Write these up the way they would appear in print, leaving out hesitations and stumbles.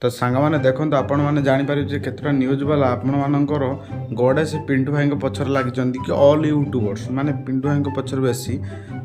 तो सांग मैंने देखो आपण मैंने जापर केतटा न्यूज वाला आपणकर गड़े से पिंटू भाई पचर लगी कि ऑल यूट्यूबर्स माने पिंटू भाई पचर बेसी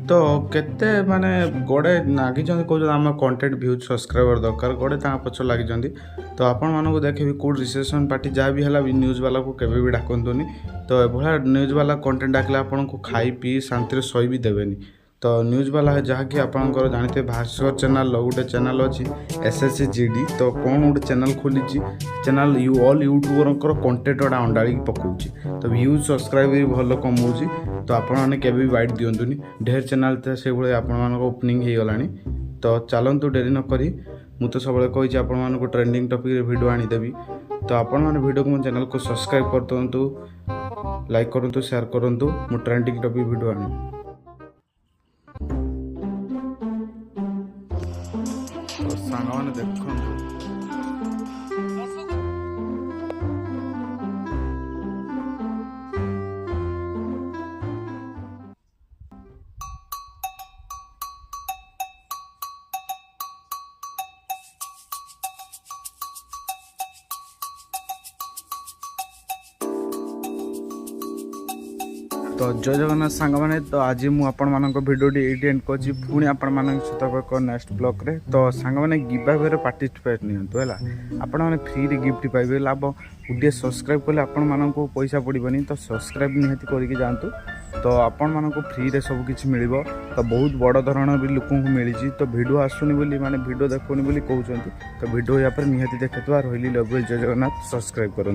तो केते माने गड़े लगी कौन आम कंटेंट व्यूज सब्सक्राइबर दरकार गड़े पचर लगी तो आपण मानक देखेबी कौट रिसेप्शन पार्टी जहाँ भी है न्यूज वाला को केवे भी डाकतुनि तो एभलिया न्यूज वाला कंटेंट डाकले आपन को खाई पी शांति शई भी देवेनि तो न्यूज वाला है जहाँकि आपंकर जानते भास्कर चैनल गोटे चैनल अच्छी SSGD तो कौन गोटे चैनल खोली चैनल ऑल यूट्यूबर कंटेंट गुड़ा अंडाड़ी पकाउची तो व्यूज सब्सक्राइब भी भल कमाऊँगी तो आपने केवे वाइट दिंतुनि ढेर चैनल से आपण ओपनिंग हो गला तो चलतु डेरी नक मु तो सब कही आपको ट्रेंडिंग टॉपिक वीडियो आनीदेवी तो आपण मैंने वीडियो को मो चैनल को सब्सक्राइब कर दिंतु लाइक करूँ शेयर करूँ मु ट्रेंडिंग टॉपिक वीडियो आनी तो सांग मैंने देखो तो जय जगन्नाथ सांग मैंने तो आज मुझे भिडियो ये एंड कर पुणी आपण सहित नेक्स्ट ब्लॉग रे तो सांग मैंने गिव पार्टिसिपेट नियंतु है आपण मैंने फ्री रे गिफ्ट पाइबे लाभ गोटे सब्सक्राइब कले आपण मानक पैसा पड़ोनी तो सब्सक्राइब निहाती करके जातु तो आपण मानक फ्री रे सब किछि मिलिबो तो बहुत बड़ धरण भी लोक मिली तो वीडियो आसुनी बोली माने वीडियो देखुनी बोली कहउछंती तो वीडियो या पर निहाती देखतवा रहिली लव जय जगन्नाथ सब्सक्राइब करूँ।